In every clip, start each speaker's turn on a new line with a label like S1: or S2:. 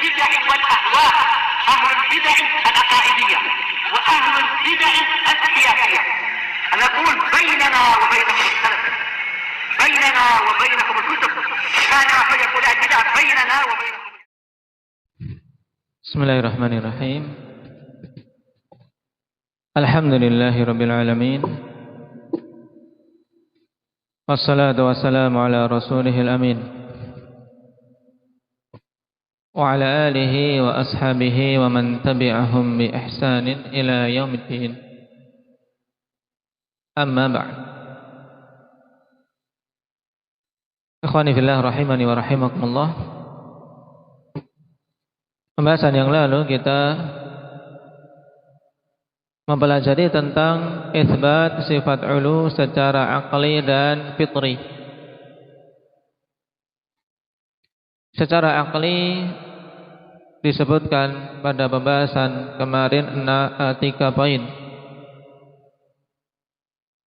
S1: البدع والأهواء، أهل البدع العقائدية وأهل البدع السياسية. نقول بيننا وبينكم السلف، بيننا وبينكم الكتب، كان فيقول البدع بيننا وبينكم.
S2: Bismillahirrahmanirrahim. Alhamdulillahi rabbil alamin. Wassalatu wassalamu ala rasulihil amin wa ala alihi wa ashabihi wa man tabi'ahum bi ihsanin ila yaumiddin. Amma ba'd. Ikhwani fillah rahimani wa rahimakumullah. Pembahasan yang lalu kita mempelajari tentang itsbat sifat ulu secara akli dan fitri. Secara akli disebutkan pada pembahasan kemarin 3 poin.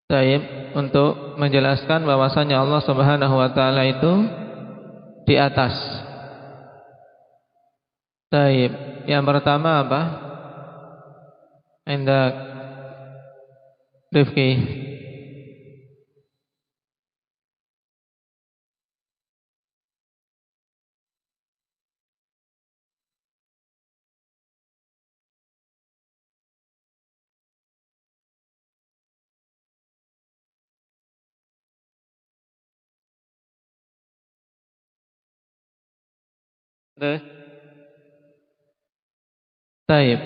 S2: Baik, untuk menjelaskan bahwasanya Allah Subhanahu wa taala itu di atas. Baik, yang pertama apa? Indak Rifki. Baik.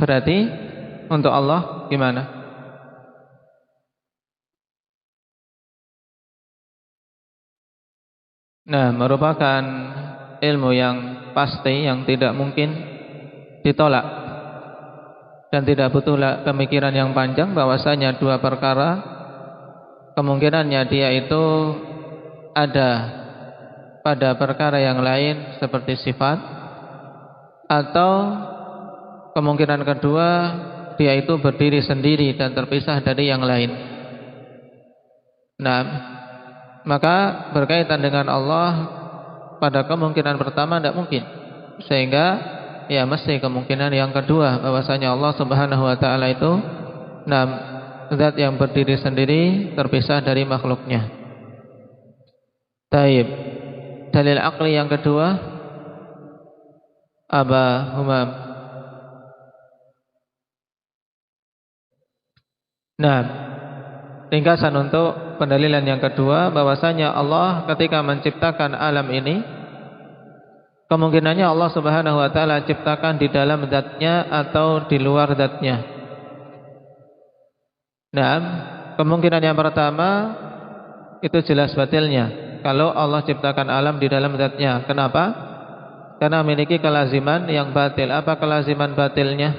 S2: Berarti untuk Allah gimana? Nah, merupakan ilmu yang pasti, yang tidak mungkin ditolak, dan tidak butuh pemikiran yang panjang bahwasanya 2 perkara kemungkinannya dia itu ada pada perkara yang lain seperti sifat, atau kemungkinan kedua dia itu berdiri sendiri dan terpisah dari yang lain. Nah, maka berkaitan dengan Allah pada kemungkinan pertama tidak mungkin, sehingga ya mesti kemungkinan yang kedua bahwasanya Allah Subhanahu wa taala itu zat yang berdiri sendiri terpisah dari makhluknya. Taib. Dalil akli yang kedua, Aba Humam. Nah, ringkasan untuk pendalilan yang kedua bahwasanya Allah ketika menciptakan alam ini, kemungkinannya Allah Subhanahu wa taala ciptakan di dalam zatnya atau di luar zatnya. Nah, kemungkinan yang pertama itu jelas batilnya kalau Allah ciptakan alam di dalam zatnya. Kenapa? Karena memiliki kelaziman yang batil. Apa kelaziman batilnya?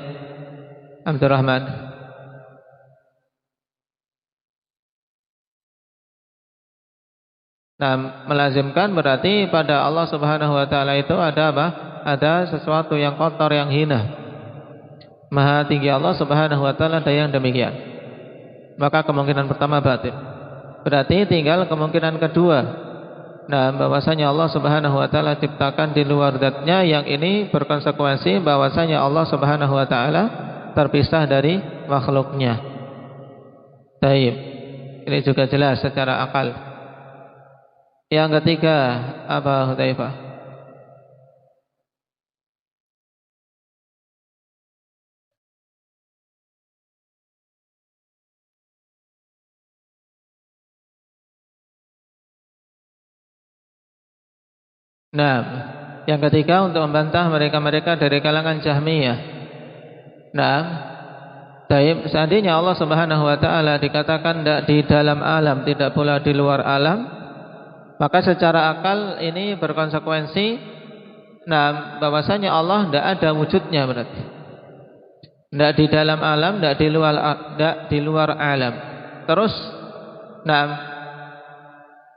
S2: Abdurrahman. Nah, melazimkan berarti pada Allah Subhanahu wa taala itu ada apa? Ada sesuatu yang kotor, yang hina. Maha tinggi Allah Subhanahu wa taala ada yang demikian. Maka kemungkinan pertama batil. Berarti tinggal kemungkinan kedua. Nah, bahwasanya Allah Subhanahu wa taala ciptakan di luar zatnya, yang ini berkonsekuensi bahwasanya Allah Subhanahu wa taala terpisah dari makhluknya. Baik. Ini juga jelas secara akal. Yang ketiga, apa Hudzaifah? Nah, yang ketiga untuk membantah mereka-mereka dari kalangan Jahmiyah. Nah, seandainya Allah Subhanahu wa taala dikatakan tidak di dalam alam, tidak pula di luar alam, maka secara akal ini berkonsekuensi bahwasanya Allah tidak ada wujudnya berarti. Tidak di dalam alam, tidak di luar alam. Terus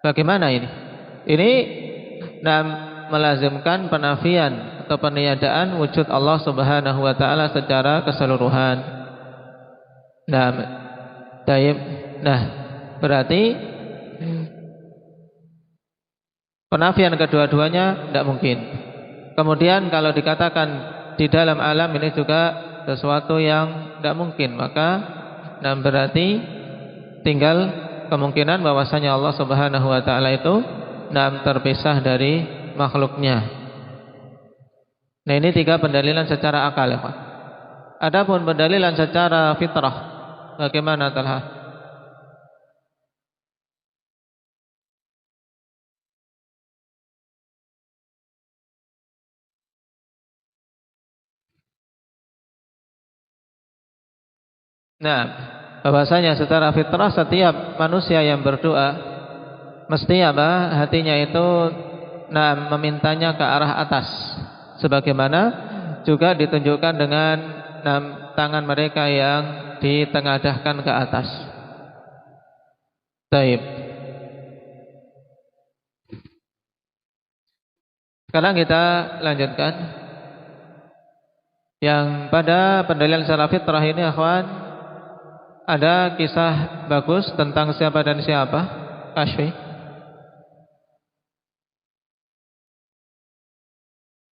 S2: bagaimana ini? Ini melazimkan penafian atau peniadaan wujud Allah Subhanahu wa taala secara keseluruhan. Berarti penafian kedua-duanya tidak mungkin. Kemudian kalau dikatakan di dalam alam ini juga sesuatu yang tidak mungkin, maka berarti tinggal kemungkinan bahwasanya Allah Subhanahu wa taala itu terpisah dari makhluknya. Nah, ini 3 pendalilan secara akal ya Pak. Adapun pendalilan secara fitrah, bagaimana Talha? Nah, bahwasanya secara fitrah setiap manusia yang berdoa mesti apa? Hatinya itu memintanya ke arah atas. Sebagaimana juga ditunjukkan dengan tangan mereka yang ditengadahkan ke atas. Baik. Sekarang kita lanjutkan. Yang pada pendalilan secara fitrah ini akhwan, ada kisah bagus tentang siapa dan siapa? Kashfi.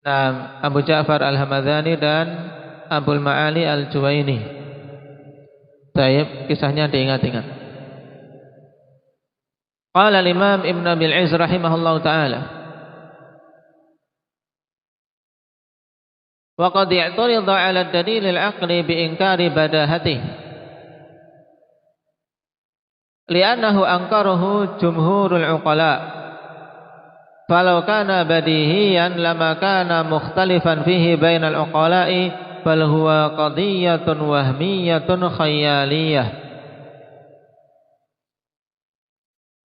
S2: Nah, Abu Ja'far Al-Hamadani dan Abul Ma'ali Al-Juwaini. Baik, kisahnya diingat-ingat. Qala al-Imam Ibn Abil Izz rahimahullahu ta'ala, wa qad i'tarida 'ala ad-dalil al-'aqli bi inkari badahatihi li'annahu ankarahu jumhurul 'uqala falau kana badihiyan lama kana mukhtalifan fihi bainal 'uqala'i bal huwa qadiyatun wahmiyatun khayaliyah.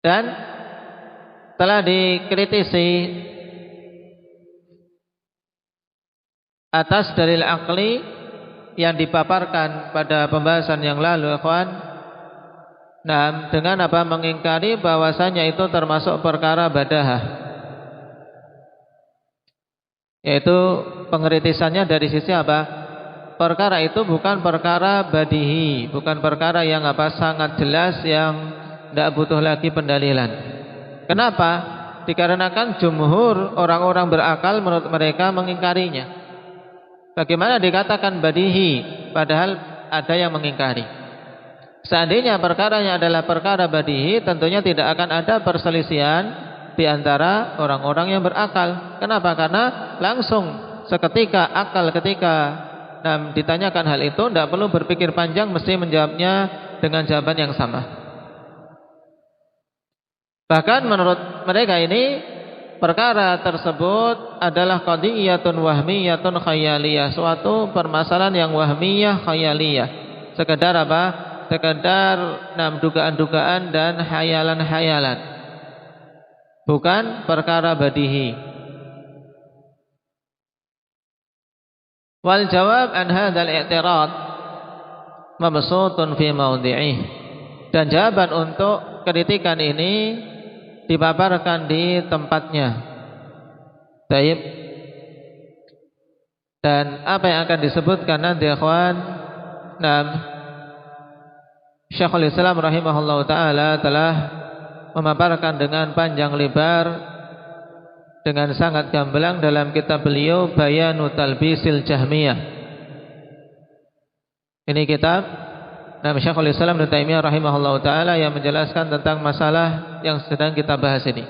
S2: Dan telah dikritisi atas dalil akli yang dipaparkan pada pembahasan yang lalu, ikhwan. Nah, dengan apa? Mengingkari bahwasanya itu termasuk perkara badahah, yaitu pengertiannya dari sisi apa? Perkara itu bukan perkara badihi, bukan perkara yang apa? Sangat jelas yang tidak butuh lagi pendalilan. Kenapa? Dikarenakan jumhur orang-orang berakal menurut mereka mengingkarinya. Bagaimana dikatakan badihi padahal ada yang mengingkari? Seandainya perkaranya adalah perkara badihi, tentunya tidak akan ada perselisihan di antara orang-orang yang berakal. Kenapa? Karena langsung seketika akal ketika ditanyakan hal itu tidak perlu berpikir panjang, mesti menjawabnya dengan jawaban yang sama. Bahkan menurut mereka ini perkara tersebut adalah qadiyatun wahmiyatun khayaliyah, suatu permasalahan yang wahmiyah khayaliyah. Sekedar apa? Sekedar dugaan-dugaan dan hayalan-hayalan, bukan perkara badihi. Wal jawab an hadzal i'tirad mabsutun fi mawdi'ih, dan jawaban untuk kritikan ini dipaparkan di tempatnya. Baik. Dan apa yang akan disebutkan nanti ikhwan, Syekhul Islam rahimahullah ta'ala telah memaparkan dengan panjang lebar, dengan sangat gamblang dalam kitab beliau Bayanu Talbisil Jahmiyah. Ini kitab Syekhul Islam Ibnu Taimiyah rahimahullah ta'ala yang menjelaskan tentang masalah yang sedang kita bahas ini.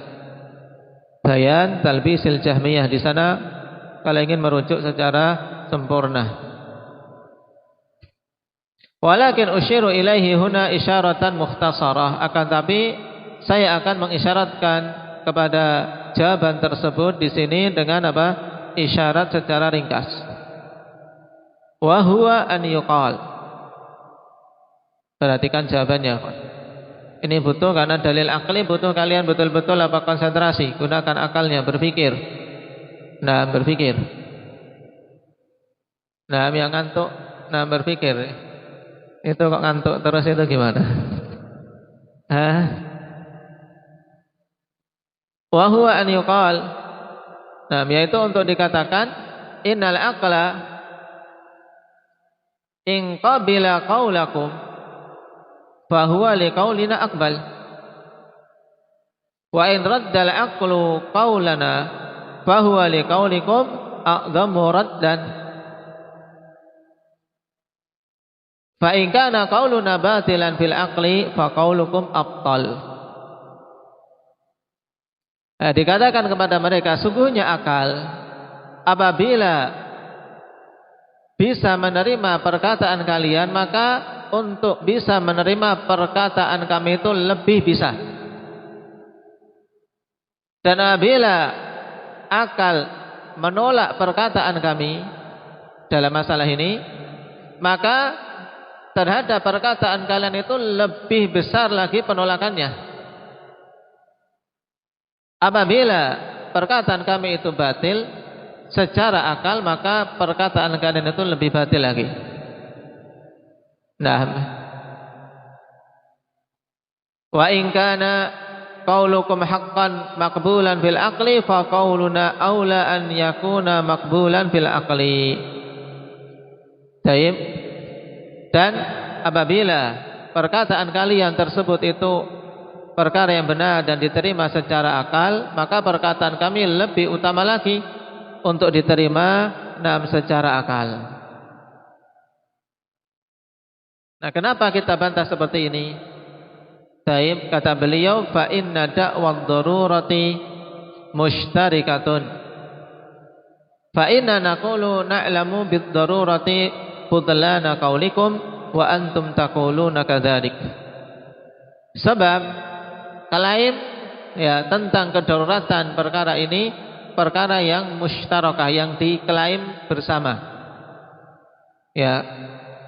S2: Bayan Talbisil Jahmiyah. Di sana kalau ingin merujuk secara sempurna. Walakin usyiru ilaihi huna isyaratan mukhtasarah, akan tapi saya akan mengisyaratkan kepada jawaban tersebut di sini dengan apa? Isyarat secara ringkas. Wa huwa an yuqal. Perhatikan jawabannya. Ini butuh, karena dalil akli butuh kalian betul-betul apa? Konsentrasi, gunakan akalnya, berpikir. Berpikir. Yang ngantuk, berpikir. Itu kok ngantuk terus itu gimana? Wa huwa an yuqal. Yaitu untuk dikatakan innal aqla in qabila qaulakum fa huwa liqaulina aqbal wa in raddal aqlu qaulana fahuwa liqaulikum a'dhamu raddan. Fa in kana qauluna batilan fil aqli fa qaulukum abtal. Dikatakan kepada mereka, sungguhnya akal apabila bisa menerima perkataan kalian, maka untuk bisa menerima perkataan kami itu lebih bisa. Dan apabila akal menolak perkataan kami dalam masalah ini, maka terhadap perkataan kalian itu lebih besar lagi penolakannya. Apabila perkataan kami itu batil secara akal, maka perkataan kalian itu lebih batil lagi. Nah, wa in kana qaulukum haqqan maqbulan bil aqli fa qauluna aula an yakuna maqbulan bil aqli. Baik. Dan apabila perkataan kalian tersebut itu perkara yang benar dan diterima secara akal, maka perkataan kami lebih utama lagi untuk diterima secara akal. Nah, kenapa kita bantah seperti ini? Taib, kata beliau, fa inna da'wad darurati mushtarikatun. Fa inna naqulu na'lamu bid darurati budlana qaulikum wa antum taquluna kadzalik. Sebab klaim ya tentang kedaruratan perkara ini perkara yang mustarakah, yang diklaim bersama. Ya,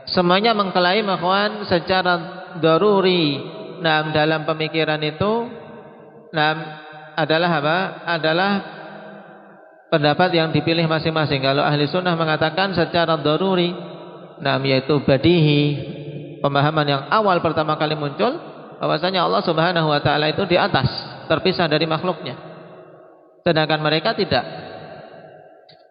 S2: semuanya mengklaim akhwan secara daruri. Nah, dalam pemikiran itu adalah apa? Adalah pendapat yang dipilih masing-masing. Kalau ahli sunnah mengatakan secara daruri, yaitu badihi, pemahaman yang awal pertama kali muncul, bahwasanya Allah Subhanahu wa taala itu di atas, terpisah dari makhluknya. Sedangkan mereka tidak.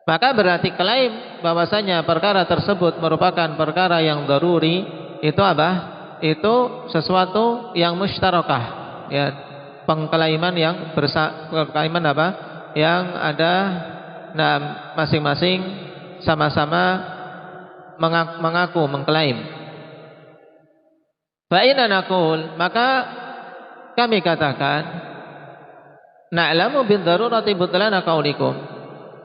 S2: Maka berarti klaim bahwasanya perkara tersebut merupakan perkara yang daruri, itu apa? Itu sesuatu yang mustarakah, ya, pengklaiman yang pengklaiman apa? Yang ada masing-masing sama-sama mengaku mengklaim. Fa inna naqul, maka kami katakan na'lamu bid darurati butlana qaulikum.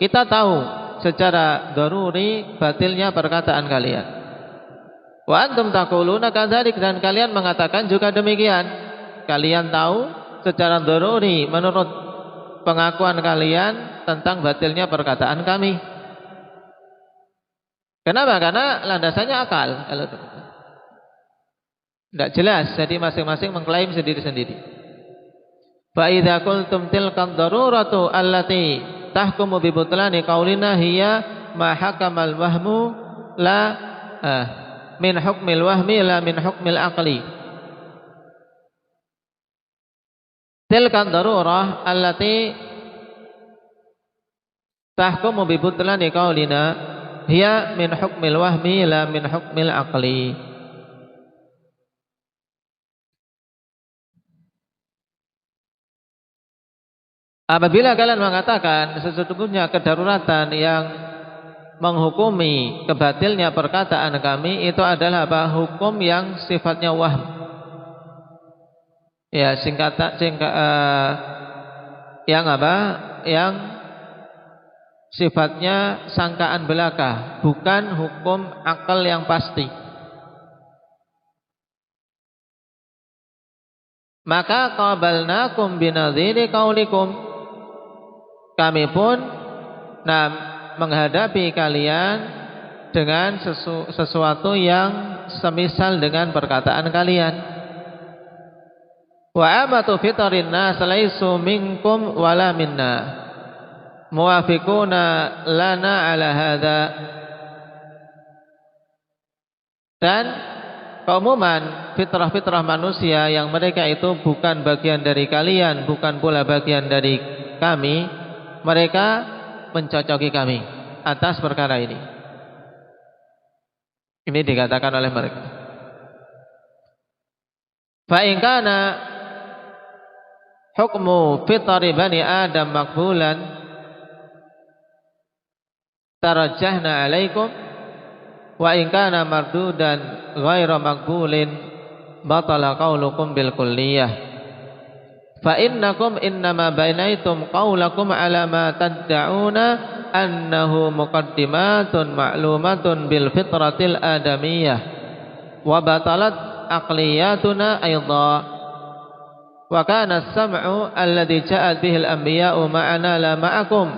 S2: Kita tahu secara daruri batilnya perkataan kalian. Wa antum taquluna kadzalik, dan kalian mengatakan juga demikian. Kalian tahu secara daruri menurut pengakuan kalian tentang batilnya perkataan kami. Kenapa? Karena landasannya akal. Tidak jelas, jadi masing-masing mengklaim sendiri-sendiri. Fa idza qultum tilka daruratu allati tahkumu bi butlani qaulina hiya ma hakamal wahmu la min hukmil wahmi la min hukmil aqli. Tilka darurah allati tahkumu bi butlani qaulina hiya min hukmil wahmi la min hukmil aqli. Apabila kalian mengatakan sesungguhnya kedaruratan yang menghukumi kebatilnya perkataan kami itu adalah apa? Hukum yang sifatnya wahm. Ya, yang apa? Yang sifatnya sangkaan belaka, bukan hukum akal yang pasti. Maka qabalnakum binadhiri qaulikum, kami pun menghadapi kalian dengan sesuatu yang semisal dengan perkataan kalian. Wa amatu fitarin nas laisu minkum wala minna muwafiquna lana ala hadza. Dan keumuman fitrah-fitrah manusia yang mereka itu bukan bagian dari kalian, bukan pula bagian dari kami, mereka mencocoki kami atas perkara ini. Ini dikatakan oleh mereka. Fa in kana hukmu fitri bani Adam makbulan tarajjahna 'alaikum wa in kana mardudan ghaira maqbulin batala qaulukum bil kulliyah fa innakum innama bainaitum qaulakum ala ma tad'una annahu muqaddimatun ma'lumatun bil fitratil adamiyah wa batalat aqliyatuna aidha wa kana as-sam'u alladhi ja'at bihi al-anbiya'u ma'ana la ma'akum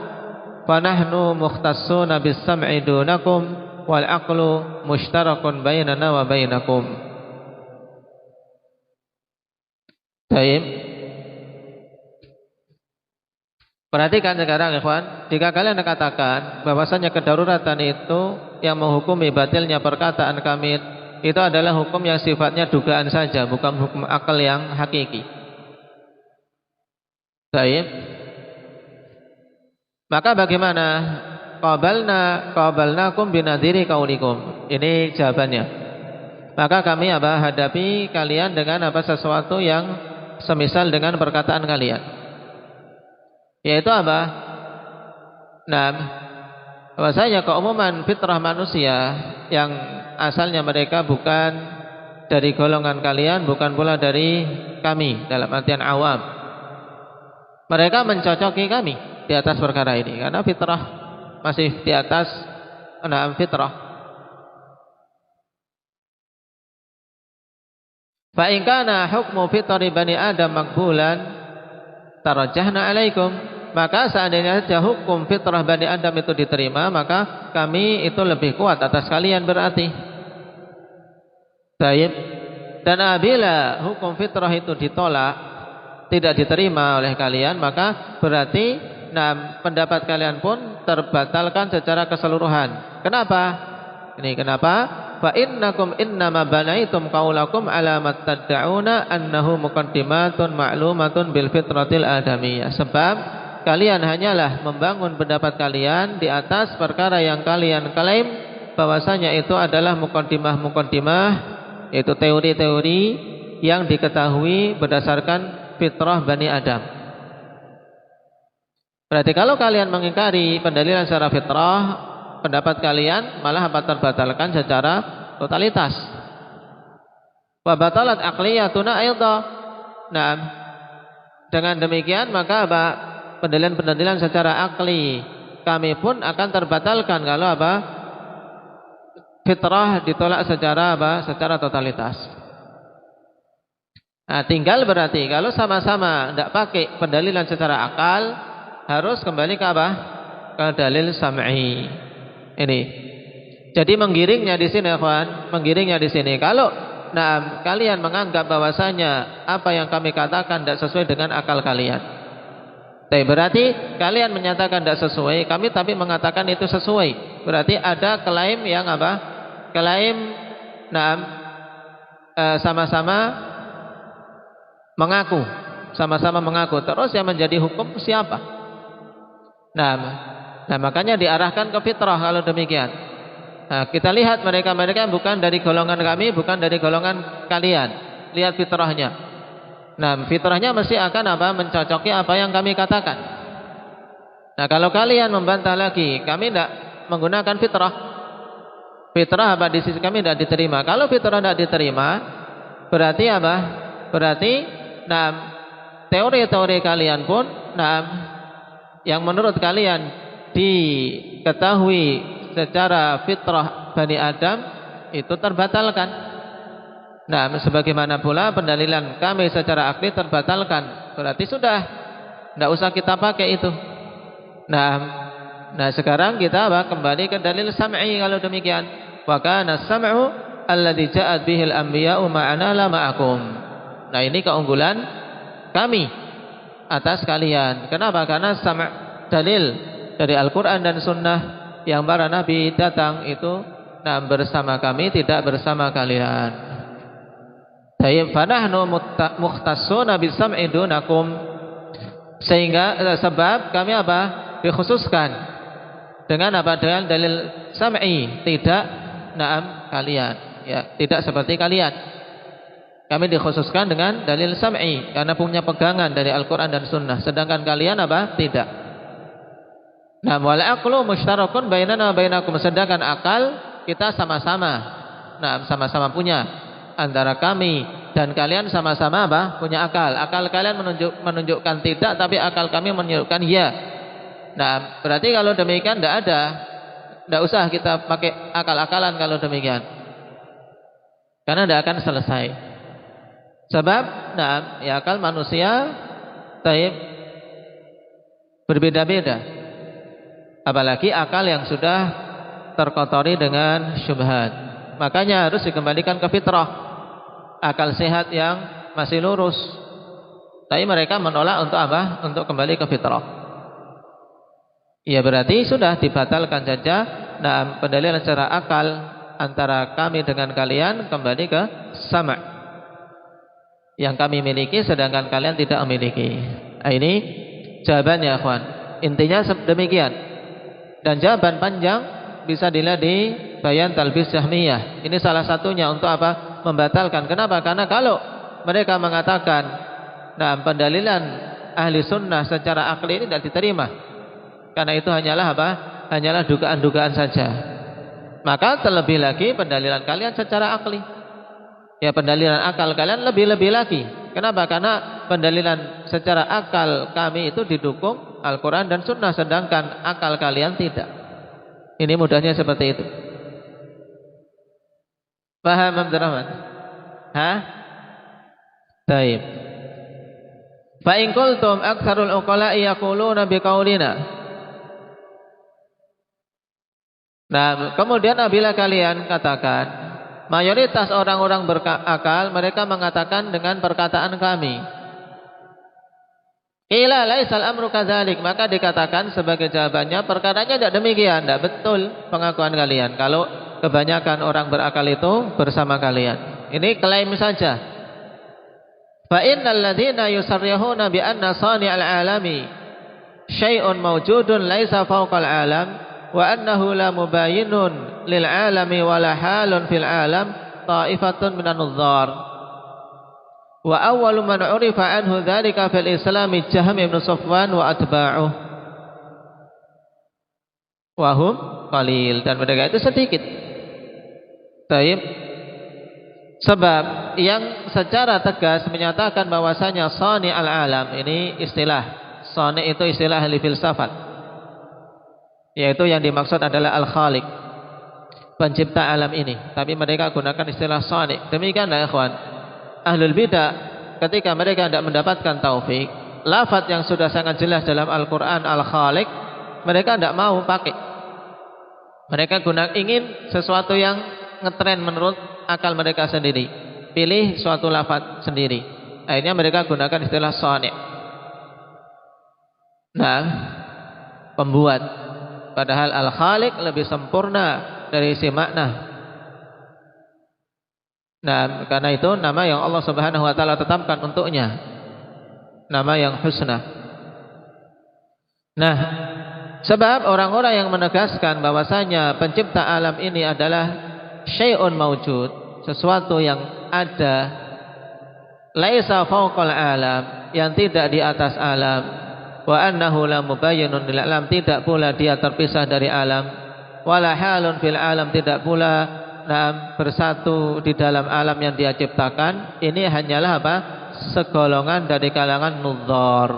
S2: fa nahnu mukhtassuna bis-sam'i dunakum wal aqlu mushtarakun bainana wa bainakum. Baik. Perhatikan sekarang ikhwan, jika kalian katakan bahwasanya kedaruratan itu yang menghukumi batilnya perkataan kami itu adalah hukum yang sifatnya dugaan saja, bukan hukum akal yang hakiki. Baik. Maka bagaimana? Qabalnakum binadhiri qaulikum. Ini jawabannya. Maka kami hadapi kalian dengan sesuatu yang semisal dengan perkataan kalian. Yaitu apa? Nah, bahwasanya keumuman fitrah manusia yang asalnya mereka bukan dari golongan kalian, bukan pula dari kami dalam artian awam. Mereka mencocoki kami di atas perkara ini karena fitrah masih di atas fitrah. Fa in kana hukmu fitri bani Adam maqbulan tarajjahna 'alaikum, maka seandainya saja hukum fitrah bani Adam itu diterima, maka kami itu lebih kuat atas kalian berarti. Baik. Dan apabila hukum fitrah itu ditolak, tidak diterima oleh kalian, maka berarti pendapat kalian pun terbatalkan secara keseluruhan. Kenapa? Ini kenapa? Fa innakum innama banaitum qaulakum ala mattad'una annahu muqaddimatun ma'lumatun bil fitratil adamiyah. Sebab kalian hanyalah membangun pendapat kalian di atas perkara yang kalian klaim bahwasanya itu adalah muqaddimah, yaitu teori-teori yang diketahui berdasarkan fitrah Bani Adam. Berarti kalau kalian mengingkari pendalilan secara fitrah, pendapat kalian malah terbatalkan secara totalitas. Wa batalat aqliyatuna aidha. Nah, dengan demikian maka pendalilan secara akli kami pun akan terbatalkan kalau fitrah ditolak secara totalitas. Nah, tinggal berarti kalau sama-sama tidak pakai pendalilan secara akal, harus kembali ke ke dalil sam'i. Ini. Jadi menggiringnya di sini, kawan, menggiringnya di sini. Kalau kalian menganggap bahwasanya apa yang kami katakan tidak sesuai dengan akal kalian, tapi berarti kalian menyatakan tidak sesuai, kami tapi mengatakan itu sesuai. Berarti ada klaim yang klaim sama-sama mengaku, sama-sama mengaku. Terus yang menjadi hukum siapa? Nah, makanya diarahkan ke fitrah kalau demikian. Nah, kita lihat mereka bukan dari golongan kami, bukan dari golongan kalian. Lihat fitrahnya. Nah, fitrahnya mesti akan mencocoki apa yang kami katakan. Nah, kalau kalian membantah lagi, kami tidak menggunakan fitrah. Fitrah di sisi kami tidak diterima. Kalau fitrah tidak diterima, berarti Berarti teori-teori kalian pun yang menurut kalian diketahui secara fitrah Bani Adam itu terbatalkan. Nah, sebagaimana pula pendalilan kami secara akli terbatalkan. Berarti sudah tidak usah kita pakai itu. Nah sekarang kita kembali ke dalil sam'i kalau demikian. Wa kana as-sam'u alladhi ja'at bihil anbiya'u ma'ana la ma'akum. Nah, ini keunggulan kami atas kalian. Kenapa? Karena dalil dari Al-Quran dan Sunnah yang para Nabi datang itu bersama kami, tidak bersama kalian. Fanahnu mukhtassuna bis-sam'i dunakum. Sehingga sebab kami dikhususkan dengan dengan dalil sam'i, tidak kalian, ya, tidak seperti kalian. Kami dikhususkan dengan dalil sam'i karena punya pegangan dari Al-Quran dan Sunnah. Sedangkan kalian tidak. Nah, wal aqlu mushtarakun bainana wa bainakum, sedangkan akal kita sama-sama. Nah, sama-sama punya antara kami dan kalian sama-sama apa? Punya akal. Akal kalian menunjukkan tidak, tapi akal kami menunjukkan ya. Nah, berarti kalau demikian tidak usah kita pakai akal-akalan kalau demikian. Karena tidak akan selesai. Sebab, nah, ya akal manusia taib berbeda-beda. Apalagi akal yang sudah terkotori dengan syubhat. Makanya harus dikembalikan ke fitrah. Akal sehat yang masih lurus. Tapi mereka menolak untuk apa? Untuk kembali ke fitrah. Ya berarti sudah dibatalkan saja. Nah, pendalilan secara akal antara kami dengan kalian kembali ke sama. Yang kami miliki sedangkan kalian tidak memiliki. Nah, ini jawabannya, akhwan. Intinya demikian. Dan jawaban panjang bisa dilihat di Bayan Talbis Jahmiyah. Ini salah satunya untuk apa? Membatalkan. Kenapa? Karena kalau mereka mengatakan, nah, pendalilan ahli sunnah secara akli ini tidak diterima. Karena itu hanyalah apa? Hanyalah dugaan-dugaan saja. Maka terlebih lagi pendalilan kalian secara akli. Ya, pendalilan akal kalian lebih-lebih lagi. Kenapa? Karena pendalilan secara akal kami itu didukung Al-Quran dan Sunnah, sedangkan akal kalian tidak. Ini mudahnya seperti itu. Paham, Abdul Rahman? Hah? Baik. Fa in qultum aktsarul uqala'i yaquluna biqaulina. Nah, kemudian apabila kalian katakan mayoritas orang-orang berakal mereka mengatakan dengan perkataan kami. Qila laisal amru kadzalik, maka dikatakan sebagai jawabannya perkaranya tidak demikian, tidak betul pengakuan kalian kalau kebanyakan orang berakal itu bersama kalian. Ini klaim saja. Fa innal ladzina yusarrihuna bi anna sani'al alami syai'un mawjudun laisa fawqal alam wa annahu la mubayyinun lil alami wa la halun fil alam ta'ifatun minan nudzar. Wa awwalu man 'urifa anhu dzalika fil Islam Jahm ibn Safwan wa atba'uh. Wa hum qalil, dan mereka itu sedikit. Baik. Sebab yang secara tegas menyatakan bahwasanya sani al-alam, ini istilah. Sani itu istilah ahli filsafat. Yaitu yang dimaksud adalah al-khaliq, pencipta alam ini. Tapi mereka gunakan istilah sani. Demikianlah ikhwan. Ahlul bidah ketika mereka tidak mendapatkan taufik, lafaz yang sudah sangat jelas dalam Al-Quran Al-Khaliq, mereka tidak mau pakai. Mereka ingin sesuatu yang ngetren menurut akal mereka sendiri. Pilih suatu lafaz sendiri. Akhirnya mereka gunakan istilah sani'. Nah, pembuat. Padahal Al-Khaliq lebih sempurna dari isi makna. Nah, karena itu nama yang Allah Subhanahu wa taala tetapkan untuknya, nama yang husna. Nah, sebab orang-orang yang menegaskan bahwasanya pencipta alam ini adalah syai'un maujud, sesuatu yang ada, laisa fawqal alam, yang tidak di atas alam, wa annahu la mubayyinun lil alam, tidak pula dia terpisah dari alam, wala halun fil alam, tidak pula bersatu di dalam alam yang dia ciptakan. Ini hanyalah apa? Segolongan dari kalangan nudzar,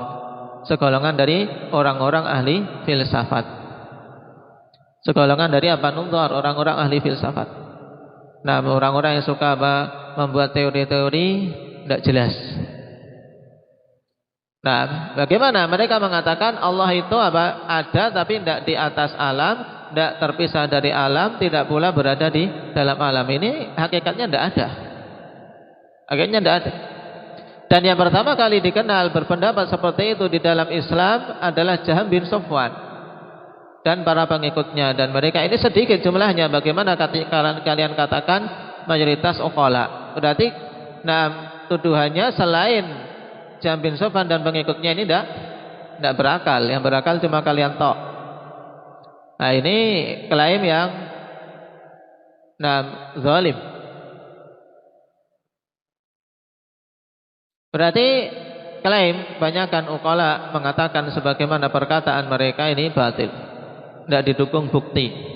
S2: segolongan dari orang-orang ahli filsafat. Segolongan dari apa? Nudzar, orang-orang ahli filsafat. Nah, orang-orang yang suka apa? Membuat teori-teori tidak jelas. Nah, bagaimana mereka mengatakan Allah itu apa? Ada tapi tidak di atas alam, tidak terpisah dari alam, tidak pula berada di dalam alam. Ini hakikatnya tidak ada. Hakikatnya tidak ada. Dan yang pertama kali dikenal berpendapat seperti itu di dalam Islam adalah Jahm bin Safwan dan para pengikutnya. Dan mereka ini sedikit jumlahnya. Bagaimana kalian katakan mayoritas uqala? Berarti tuduhannya selain Jahm bin Safwan dan pengikutnya ini tidak berakal. Yang berakal cuma kalian tok. Nah, ini klaim yang zalim. Berarti klaim banyakkan uqala mengatakan sebagaimana perkataan mereka ini batil. tidak didukung bukti.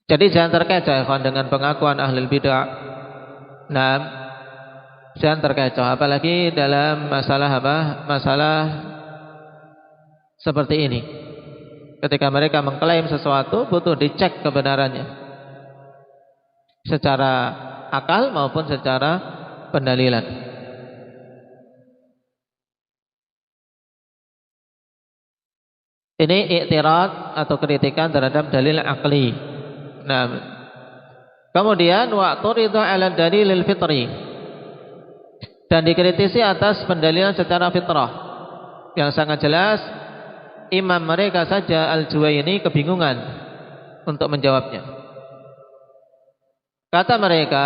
S2: Jadi jangan terkecoh dengan pengakuan ahli bid'ah. Nah, jangan terkecoh, apalagi dalam masalah masalah seperti ini. Ketika mereka mengklaim sesuatu, butuh dicek kebenarannya secara akal maupun secara pendalilan. Ini i'tirad atau kritikan terhadap dalil akli. Nah, kemudian wa'turidu 'ala dalilil fitri, dan dikritisi atas pendalilan secara fitrah yang sangat jelas. Imam mereka saja Al-Juwaini kebingungan untuk menjawabnya. Kata mereka,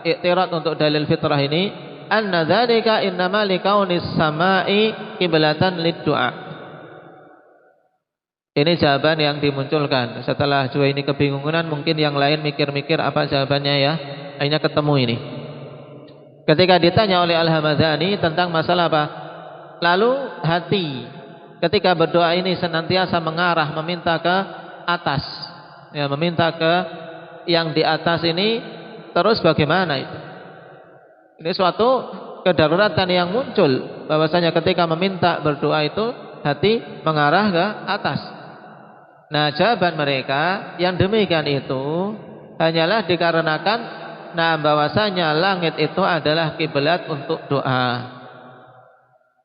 S2: i'tirad untuk dalil fitrah ini, anna dzalika innama likaunis sama'i qiblatan lid-du'a. Ini jawaban yang dimunculkan setelah Juwaini kebingungan. Mungkin yang lain mikir-mikir apa jawabannya ya. Akhirnya ketemu ini. Ketika ditanya oleh Al-Hamadani tentang masalah apa? Lalu hati ketika berdoa ini senantiasa mengarah, meminta ke atas, ya, meminta ke yang di atas ini, terus bagaimana itu? Ini suatu kedaruratan yang muncul, bahwasanya ketika meminta berdoa itu hati mengarah ke atas. Nah, jawaban mereka yang demikian itu hanyalah dikarenakan bahwasanya langit itu adalah kiblat untuk doa.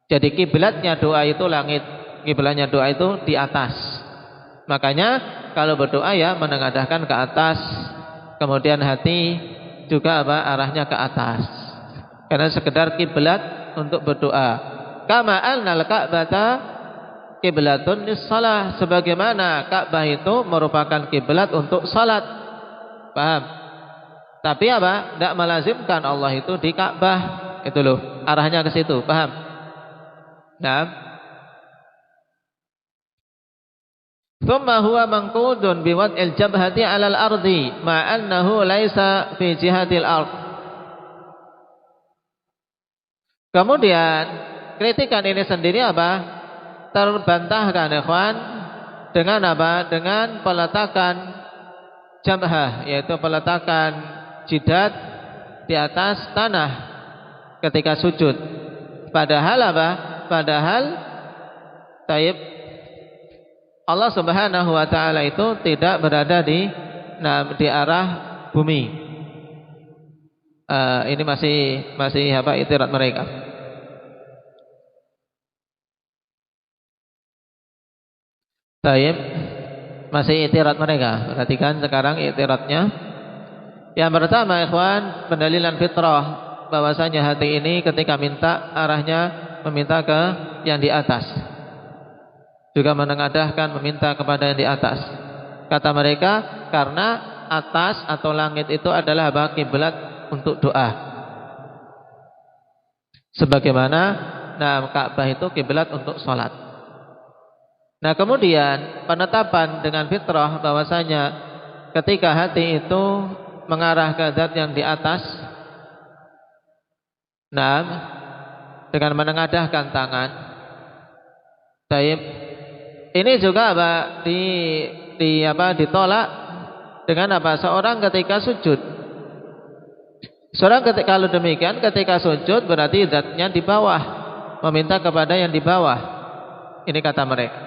S2: Jadi kiblatnya doa itu langit, kiblatnya doa itu di atas. Makanya kalau berdoa ya menengadahkan ke atas, kemudian hati juga arahnya ke atas. Karena sekedar kiblat untuk berdoa. Kama annal ka'bata kiblatun lis-shalah, sebagaimana Ka'bah itu merupakan kiblat untuk salat. Paham? Tapi tidak melazimkan Allah itu di Ka'bah. Itu loh, arahnya ke situ, paham? Nah, thumma huwa manqudun biwad'il jabhati 'alal ardi ma'annahu laisa fi jihatil ard. Kemudian kritikan ini sendiri terbantahkan ikhwan dengan dengan peletakan jabhah, yaitu peletakan jidat di atas tanah ketika sujud. Padahal Padahal Allah Subhanahu wa taala itu tidak berada di arah bumi. Ini masih i'tirad mereka. Taib, masih i'tirad mereka. Perhatikan sekarang i'tiradnya. Yang pertama, ikhwan, pendalilan fitrah bahwasanya hati ini ketika minta arahnya meminta ke yang di atas, juga menengadahkan meminta kepada yang di atas. Kata mereka karena atas atau langit itu adalah kiblat untuk doa, sebagaimana Ka'bah itu kiblat untuk sholat. Nah, kemudian penetapan dengan fitrah bahwasanya ketika hati itu mengarah ke zat yang di atas, dengan menengadahkan tangan. Taib. Ini juga ditolak dengan seorang ketika sujud. Kalau demikian ketika sujud berarti zatnya di bawah, meminta kepada yang di bawah. Ini kata mereka.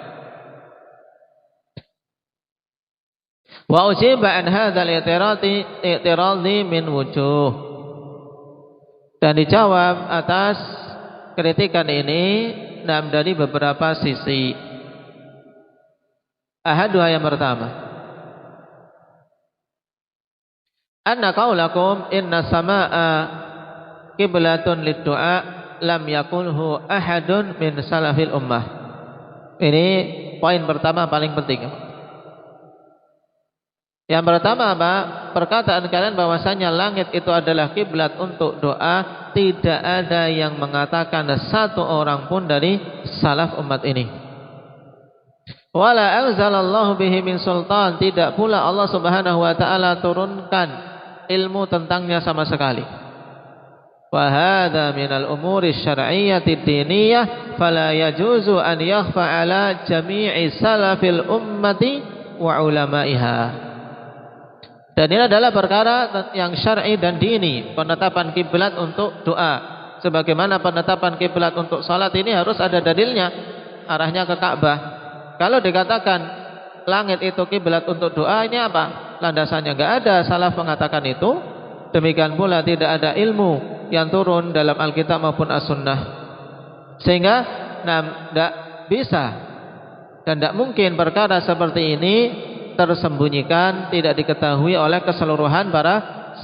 S2: Wa ujiba an hadzal i'tiradi min wujuh. Dan dijawab atas kritikan ini dari beberapa sisi. Ahaduha, yang pertama, anna qaulakum inna samaa qiblatun lid-du'a lam yakulhu ahadun min salafil ummah. Ini poin pertama paling penting. Yang pertama perkataan kalian bahwasanya langit itu adalah kiblat untuk doa, tidak ada yang mengatakan satu orang pun dari salaf umat ini. Wala anzalallahu bihi min sultan, tidak pula Allah Subhanahu wa taala turunkan ilmu tentangnya sama sekali. wa hadza minal umuri syar'iyyati diniyah fala yajuzu an yakhfa ala jami'i salafil ummati wa ulama'iha. Dan ini adalah perkara yang syar'i dan dini, penetapan kiblat untuk doa. Sebagaimana penetapan kiblat untuk salat ini harus ada dalilnya, arahnya ke Ka'bah. Kalau dikatakan langit itu kiblat untuk doa, ini apa? Landasannya enggak ada, salaf mengatakan itu. Demikian pula tidak ada ilmu yang turun dalam Alkitab maupun As-Sunnah. Sehingga tidak bisa dan tidak mungkin perkara seperti ini tersembunyikan, tidak diketahui oleh keseluruhan para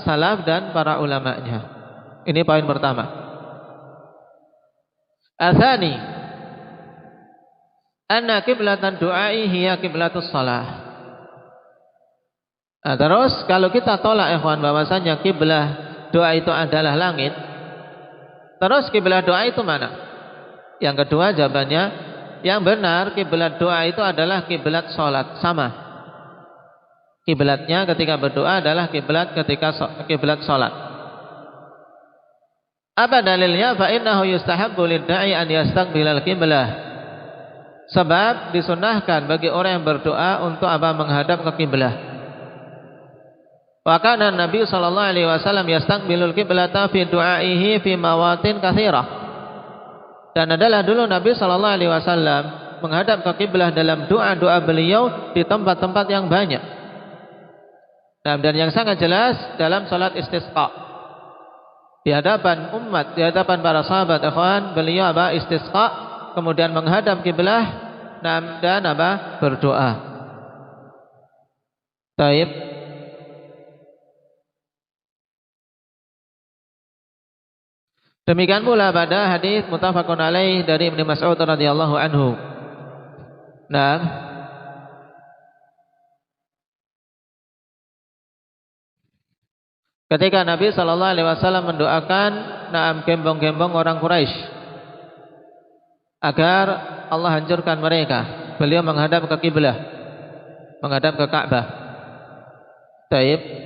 S2: salaf dan para ulama'nya. Ini poin pertama. Atsani, anna qiblatan du'ai hiya qiblatus shalah. Nah, terus kalau kita tolak ikhwan bahwasanya kiblah doa itu adalah langit, terus kiblah doa itu mana? Yang kedua jawabannya, yang benar kiblat doa itu adalah kiblat salat, sama. Kiblatnya ketika berdoa adalah kiblat ketika kiblat salat. Apa dalilnya? Fa innahu yustahabbu lid-da'i an yastaqbilal qiblah. Sebab disunahkan bagi orang yang berdoa untuk apa? Menghadap ke kiblah. Wa kana Nabi sallallahu alaihi wasallam yastaqbilul qiblata fi du'aihi fi mawatin katsirah. Dan adalah dulu Nabi sallallahu alaihi wasallam menghadap ke kiblah dalam doa-doa beliau di tempat-tempat yang banyak. Nah, dan yang sangat jelas dalam salat istisqa. Di hadapan umat, di hadapan para sahabat ikhwan, beliau apa? Istisqa, kemudian menghadap kiblah dan apa? Berdoa. Taib. Demikian pula pada hadis muttafaqun alaih dari Ibnu Mas'ud radhiyallahu anhu. Nah, ketika Nabi sallallahu alaihi wasallam mendoakan gembong-gembong orang Quraisy agar Allah hancurkan mereka, beliau menghadap ke kiblah, menghadap ke Ka'bah. Taib.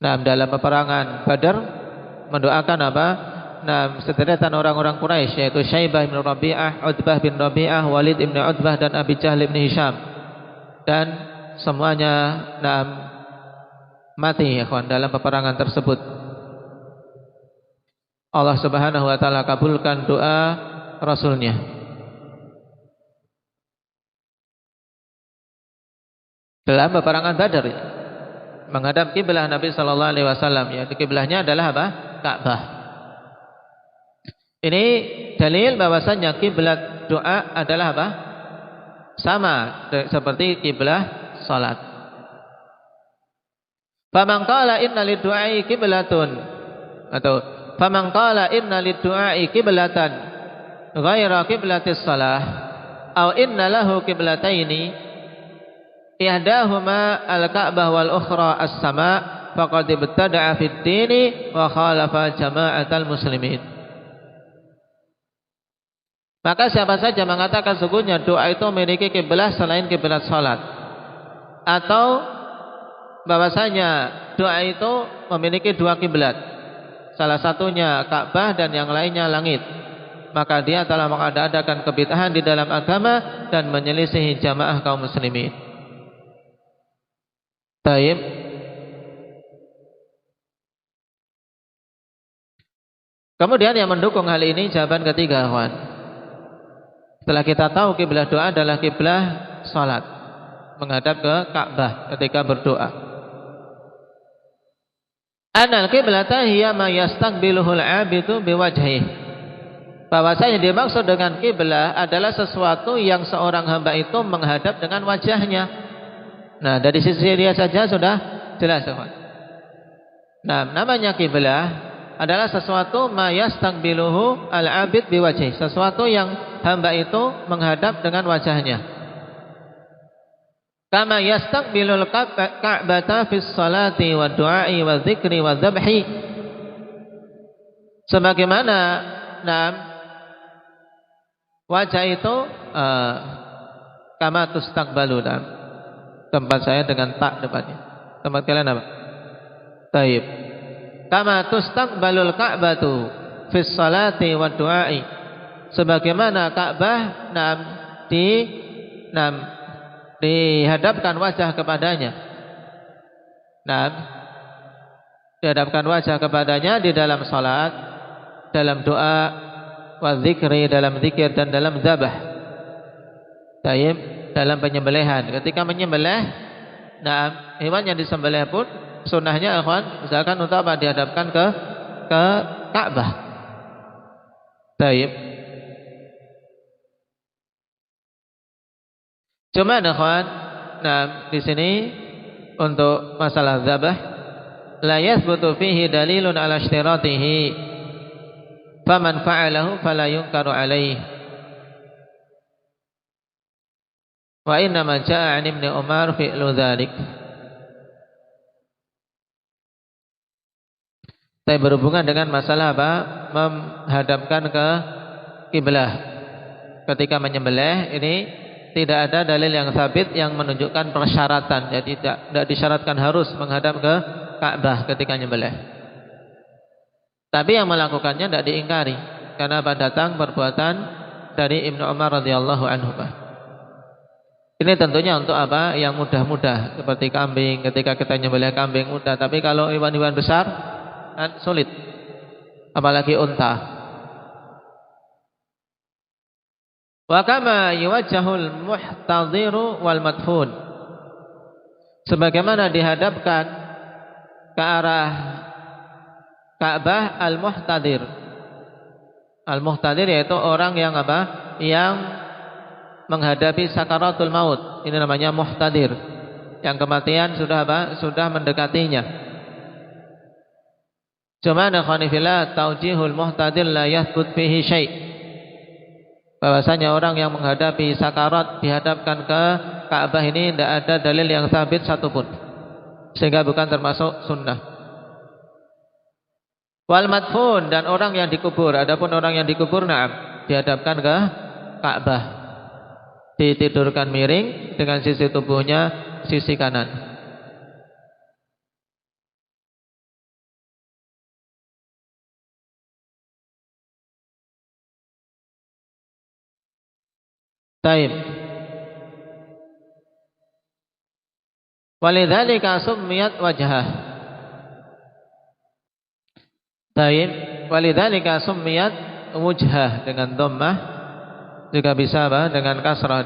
S2: Nah, dalam peperangan Badar mendoakan apa? Nah, sederetan orang-orang Quraisy yaitu Syaibah bin Rabi'ah, Utbah bin Rabi'ah, Walid bin Utbah dan Abi Jahl bin Hisham. Dan semuanya mati ya kawan dalam peperangan tersebut. Allah Subhanahu wa taala kabulkan doa Rasulnya. Dalam peperangan Badar ya. Menghadap kiblah Nabi sallallahu alaihi wasallam, ya, kiblahnya adalah apa? Ka'bah. Ini dalil bahwasanya kiblat doa adalah apa? Sama seperti kiblah salat. Faman qala inna lid-du'ai qiblatun, atau faman qala inna lid-du'ai qiblatan ghaira qiblatis shalah aw inna lahu qiblataini ihdahuma al-Ka'bah wal ukhra as-sama' faqad ibtada'a fid dini wa khalafa jama'atal muslimin. Maka siapa saja mengatakan sungguhnya doa itu memiliki kiblat selain kiblat salat, atau bahwasanya doa itu memiliki dua kiblat, salah satunya Ka'bah dan yang lainnya langit, maka dia telah mengada-adakan kebid'ahan di dalam agama dan menyelisihi jamaah kaum muslimin. Taib. Kemudian yang mendukung hal ini jawaban ketiga, kawan. Setelah kita tahu kiblah doa adalah kiblah salat, menghadap ke Ka'bah ketika berdoa. Anal qiblata hiya ma yastaqbiluhul 'abidu biwajhihi. Bahwasanya dimaksud dengan kiblah adalah sesuatu yang seorang hamba itu menghadap dengan wajahnya. Nah, dari sisi dia saja sudah jelas, kawan. Nah, namanya kiblah adalah sesuatu ma yastaqbiluhu al-'abid biwajhi, sesuatu yang hamba itu menghadap dengan wajahnya. Kama yastaqbilul ka'bata fis salati wa du'ai wa dzikri wa dzabhi. Sebagaimana wajah itu kama tustaqbalu. Tempat saya dengan tak depannya. Tempat kalian apa? Taib. Kama tustaqbalul Ka'batu fis salati wad du'ai. Sebagaimana Ka'bah dihadapkan wajah kepadanya. Dihadapkan wajah kepadanya di dalam salat, dalam doa, wa dzikri, dalam zikir, dan dalam dzabah. Taib, dalam penyembelihan. Ketika menyembelih, hewan yang disembelih pun sunnahnya ikhwan, misalkan untuk apa? Dihadapkan ke Ka'bah. Taib. Cuma ikhwan, di sini untuk masalah dzabah, la yathbutu fihi dalilun ala ishtiratihi, faman fa'alahu fala yunkaru alaihi. Wa inna ma jaa'a 'an Ibnu Umar fi'lu dzalik. Tapi berhubungan dengan masalah apa? Menghadapkan ke kiblah. Ketika menyembelih ini tidak ada dalil yang sabit yang menunjukkan persyaratan. Jadi tidak disyaratkan harus menghadap ke Ka'bah ketika menyembelih. Tapi yang melakukannya tidak diingkari karena datang perbuatan dari Ibnu Umar radhiyallahu anhu. Ini tentunya untuk apa? Yang mudah-mudah, seperti kambing. Ketika kita nyembelih kambing mudah, tapi kalau hewan-hewan besar kan sulit. Apalagi unta. Wa kama yuwajjahul muhtadhiru wal madfun. Sebagaimana dihadapkan ke arah Ka'bah al-muhtadhir. Al-muhtadhir yaitu orang yang apa? Yang menghadapi sakaratul maut. Ini namanya muhtadir. Yang kematian sudah apa? Sudah mendekatinya. Cuma nakhwanifillah taujihul muhtadir la yathbut fihi syai'. Bahwasanya orang yang menghadapi sakarat dihadapkan ke Ka'bah ini tidak ada dalil yang sabit satupun. Sehingga bukan termasuk sunnah. Wal madfun, dan orang yang dikubur. Adapun orang yang dikubur dihadapkan ke Ka'bah. Ditidurkan miring dengan sisi tubuhnya sisi kanan. Taib. Walidzalika summiyat wajhah. Taib. Walidzalika summiyat wujhah dengan dhammah. Juga bisa dengan kasrah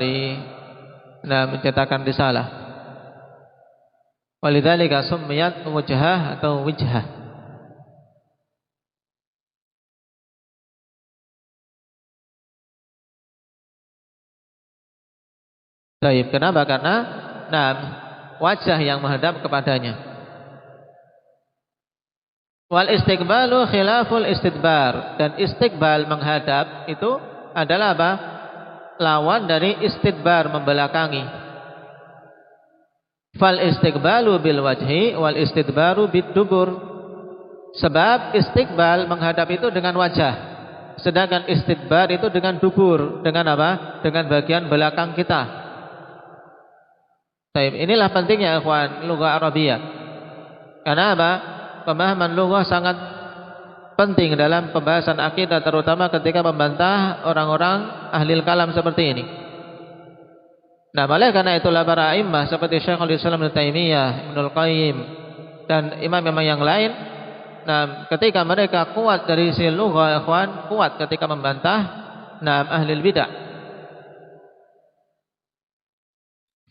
S2: mencetakan risalah. Walidzalika summiyat wujhah atau wijhah. Baik, kenapa? Karena wajah yang menghadap kepadanya. Wal istiqbalu khilaful istidbar, dan istiqbal menghadap itu adalah apa? Lawan dari istidbar, membelakangi. Fal istiqbalu bil wajhi wal istidbaru bid dubur. Sebab istiqbal menghadap itu dengan wajah, sedangkan istidbar itu dengan dubur. Dengan apa? Dengan bagian belakang kita. Baik, inilah pentingnya ikhwan lughah Arabiyah. Karena apa? Pemahaman lughah sangat penting dalam pembahasan akidah, terutama ketika membantah orang-orang ahli kalam seperti ini. Oleh karena itulah para imam seperti Syekhul Islam Ibnu Taimiyah, Ibnul Qayyim, dan imam-imam yang lain, ketika mereka kuat dari sisi lughah, ikhwan, kuat ketika membantah ahli bidah.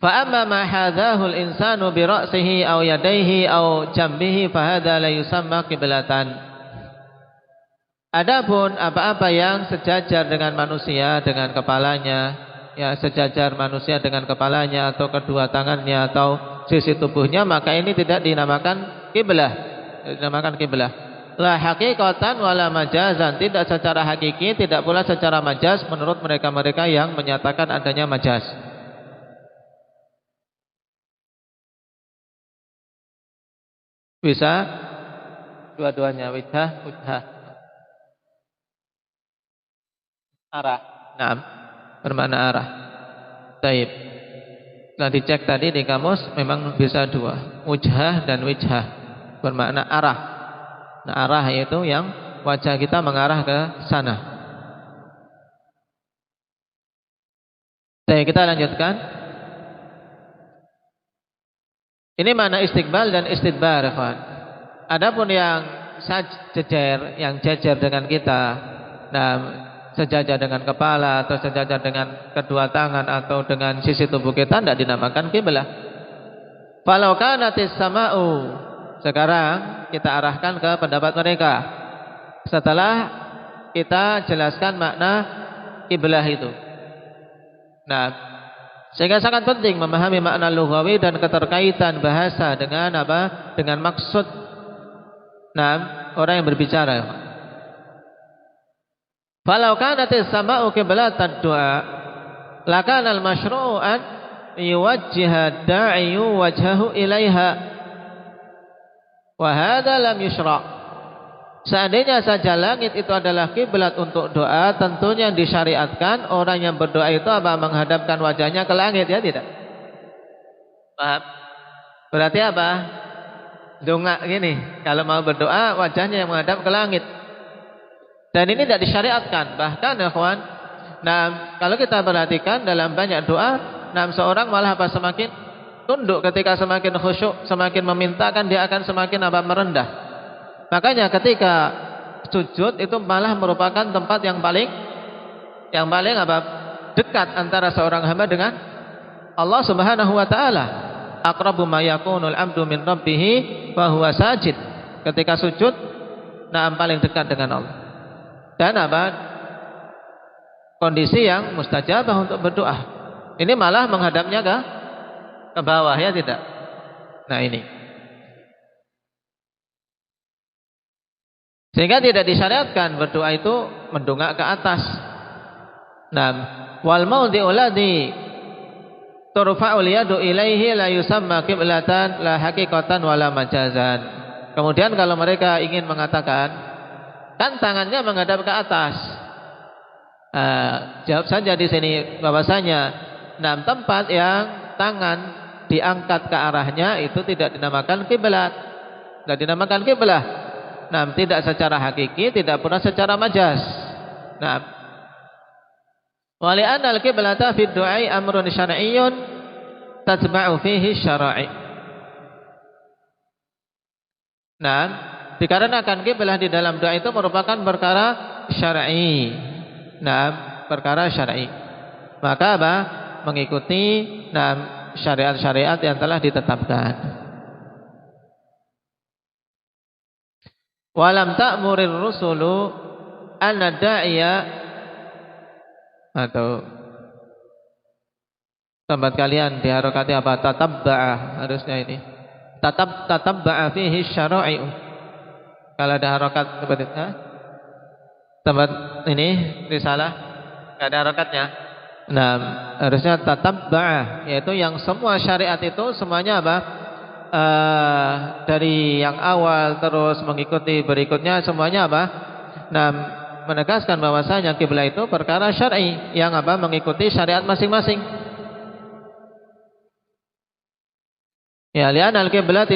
S2: Fa amma ma hadahu al-insanu bi ra'sihi aw yadayhi aw jambihi fa hadha la yusamma qiblatan. Adapun apa-apa yang sejajar dengan manusia dengan kepalanya, ya sejajar manusia dengan kepalanya atau kedua tangannya atau sisi tubuhnya, maka ini tidak dinamakan kiblah. Dinamakan kiblah. La haqiqatan wala majazan, tidak secara hakiki, tidak pula secara majaz menurut mereka-mereka yang menyatakan adanya majaz. Bisa dua-duanya, wajah. Arah. Bermakna arah. Taib. Nah, dicek tadi di kamus memang bisa dua, wujhah dan wijhah. bermakna arah. Nah, arah yaitu yang wajah kita mengarah ke sana. Baik, kita lanjutkan. Ini makna istiqbal dan istidbar, kawan. Adapun yang jejer dengan kita, nah, sejajar dengan kepala atau sejajar dengan kedua tangan atau dengan sisi tubuh kita, tidak dinamakan kiblah. Falau kanatis sama'u, sekarang kita arahkan ke pendapat mereka setelah kita jelaskan makna kiblah itu. Nah, sehingga sangat penting memahami makna lughawi dan keterkaitan bahasa dengan apa? Dengan maksud orang yang berbicara. Falau kanatis sama'u qiblatan du'a, lakana al-masyru'u an yuwajjiha da'iyu wajhahu ilaiha. Wa hadza lam yusyra'. Seandainya saja langit itu adalah kiblat untuk doa, tentunya disyariatkan orang yang berdoa itu apa? Menghadapkan wajahnya ke langit, ya tidak? Paham? Berarti apa? Dongak gini, kalau mau berdoa wajahnya yang menghadap ke langit. Dan ini tidak disyariatkan. Bahkan ya kawan, nah kalau kita perhatikan dalam banyak doa, nah seorang malah apa? Semakin tunduk ketika semakin khusyuk, semakin memintakan dia akan semakin apa? Merendah. Makanya ketika sujud itu malah merupakan tempat yang paling apa? Dekat antara seorang hamba dengan Allah Subhanahu wa taala. Aqrabu ma yakunul 'abdu min rabbih wa huwa sajid. Ketika sujud, nah paling dekat dengan Allah. Dan apa? Kondisi yang mustajabah untuk berdoa. Ini malah menghadapnya ke bawah, ya tidak? Nah ini. Sehingga tidak disyariatkan berdoa itu mendongak ke atas. Nah, wal maudhi'u ladzi turfa'ul yadu ilaihi la yusamma qiblatan la haqiqatan wala majazan. Kemudian kalau mereka ingin mengatakan kan tangannya menghadap ke atas. Jawab saja di sini bahwasanya tempat yang tangan diangkat ke arahnya itu tidak dinamakan kiblat. Tidak dinamakan kiblat. Tidak secara hakiki, tidak pula secara majaz. Wa li'anna al-qiblata fi du'ai amrun syar'iyyun tatba'u fihi syara'i. Dikarenakan kiblah di dalam doa itu merupakan perkara syar'i. Perkara syar'i. Maka apa? Mengikuti syariat-syariat yang telah ditetapkan. Walam ta'murir rusulu anna da'iya, atau tempat kalian diharokati apa? Tatabba'a, harusnya ini tatabba'a fihi syara'i'u. Kalau ada harokat seperti itu, tempat ini risalah enggak ada harokatnya. Harusnya tatabba'a, yaitu yang semua syariat itu semuanya apa? Dari yang awal terus mengikuti berikutnya semuanya apa? Menegaskan bahwasanya kiblat itu perkara syar'i yang apa? Mengikuti syariat masing-masing. Ya, li'anna al-qiblata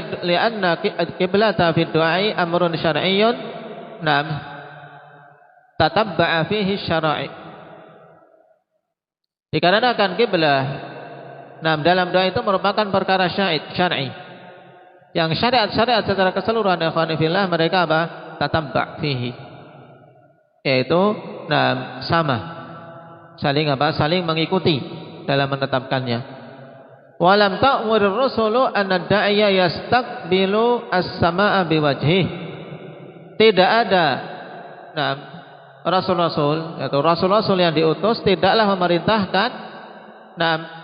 S2: fi du'ai amrun syar'iyyun. Tatabba'a fihi syara'i. Dikarenakan kiblat dalam doa itu merupakan perkara syar'i. Yang syariat-syariat secara keseluruhan ikhwanifillah mereka apa? Tatabba' fihi, yaitu sama, saling apa? Saling mengikuti dalam menetapkannya. Walam ta'murir rusulu anna da'iya yastaqbilu as-samaa'a biwajhih. Tidak ada rasul-rasul, yaitu rasul-rasul yang diutus tidaklah memerintahkan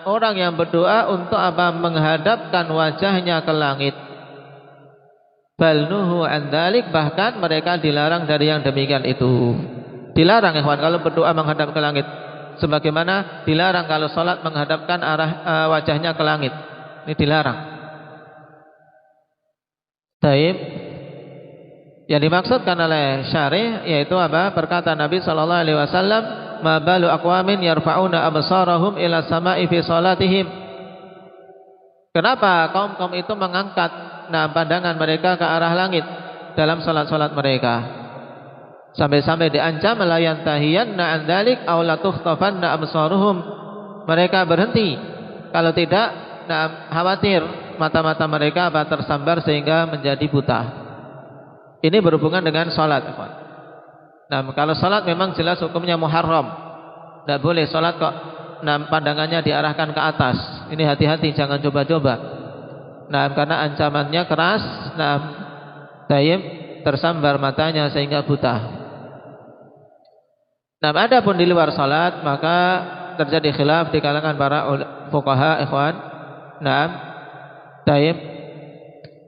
S2: orang yang berdoa untuk apa? Menghadapkan wajahnya ke langit. Bal nuhu an dzalik, bahkan mereka dilarang dari yang demikian itu. Dilarang ya kawan kalau berdoa menghadap ke langit, sebagaimana dilarang kalau salat menghadapkan arah wajahnya ke langit. Ini dilarang. Taib. Yang dimaksudkan oleh syarih yaitu apa? Perkataan Nabi sallallahu alaihi wasallam, "Ma balu aqwamin yarfa'una absarahum ila sama'i fi salatihim." Kenapa kaum-kaum itu mengangkat pandangan mereka ke arah langit dalam salat-salat mereka? Sampai-sampai diancam la yantahiyanna an dzalik aw la tukhtafanna absaruhum. Mereka berhenti, kalau tidak khawatir mata-mata mereka tersambar sehingga menjadi buta. Ini berhubungan dengan salat. Kalau salat memang jelas hukumnya muharram. Tidak boleh salat kok pandangannya diarahkan ke atas. Ini hati-hati, jangan coba-coba. Karena ancamannya keras. Tersambar matanya sehingga buta. Adapun di luar salat maka terjadi khilaf di kalangan para fuqaha, ikhwan.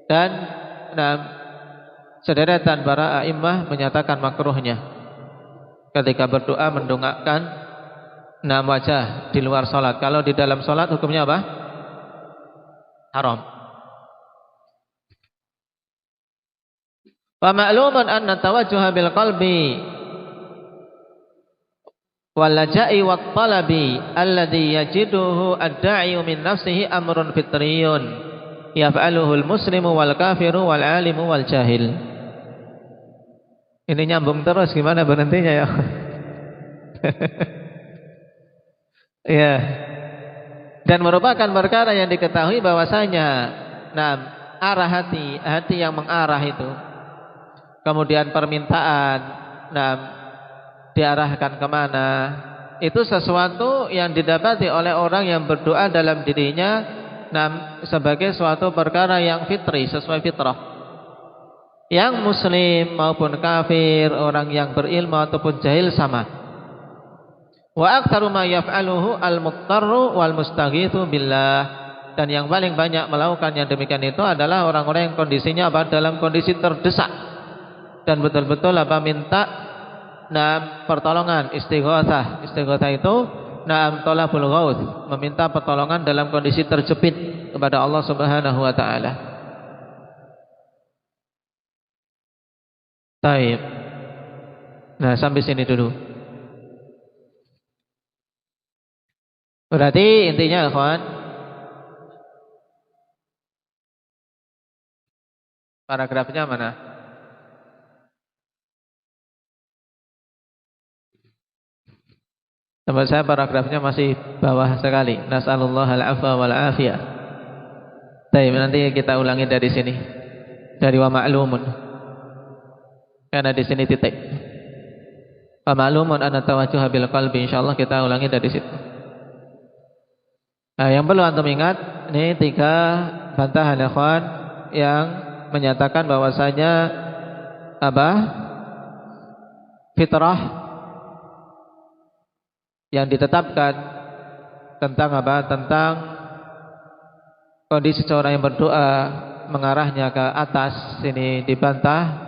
S2: Dan sederetan para a'immah menyatakan makruhnya ketika berdoa mendongakkan wajah di luar salat. Kalau di dalam salat hukumnya apa? Haram. Wa ma'lumun anna tawajjuha bil qalbi wal laja'i wat talabi alladhi yajiduhu ad-da'i min nafsihi amrun fitriyun yaf'aluhu al-muslimu wal kafiru wal 'alimu wal jahil. Ini nyambung terus, gimana berhentinya ya? Ya. Dan merupakan perkara yang diketahui bahwasanya arah hati yang mengarah itu, kemudian permintaan diarahkan kemana, itu sesuatu yang didapati oleh orang yang berdoa dalam dirinya sebagai suatu perkara yang fitri, sesuai fitrah. Yang muslim maupun kafir, orang yang berilmu ataupun jahil sama. Wa aktsaru ma yaf'aluhu al-muttarru wal mustaghitsu billah. Dan yang paling banyak melakukan yang demikian itu adalah orang-orang yang kondisinya dalam kondisi terdesak dan betul-betul minta pertolongan, istighatsah. Istighatsah itu talabul ghaus, meminta pertolongan dalam kondisi terjepit kepada Allah Subhanahu wa taala. Baik. Sampai sini dulu. Berarti intinya, ikhwan, paragrafnya mana? Tempat saya paragrafnya masih bawah sekali. Nas'alullah al-'afwa wal 'afiyah. Baik, nanti kita ulangi dari sini. Dari wa ma'lumun. Karena di sini titik. Wa ma'lumun anna tawajjuha bil qalbi, insyaallah kita ulangi dari situ. Yang perlu antum ingat, ini 3 bantahan ikhwan yang menyatakan bahwasanya fitrah yang ditetapkan tentang tentang kondisi seorang yang berdoa mengarahnya ke atas, ini dibantah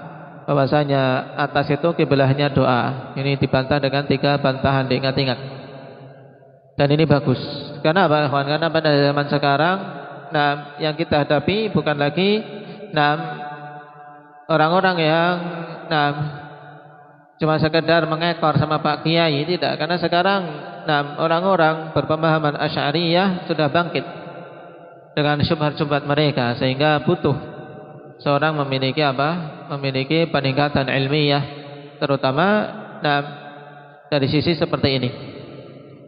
S2: bahwasanya atas itu kiblahnya doa. Ini dibantah dengan 3 bantahan, diingat-ingat. Dan ini bagus. Karena apa, ikhwan? Karena pada zaman sekarang yang kita hadapi bukan lagi orang-orang yang cuma sekedar mengekor sama Pak Kiai, tidak. Karena sekarang orang-orang berpemahaman Asy'ariyah sudah bangkit dengan syubhat-syubhat mereka, sehingga butuh seorang memiliki memiliki peningkatan ilmiah, terutama dari sisi seperti ini.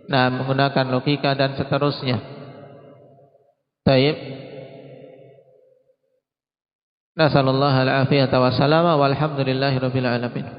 S2: Menggunakan logika dan seterusnya. Baik. Nasallallahu al-afiyata wa salama walhamdulillahirabbil alamin.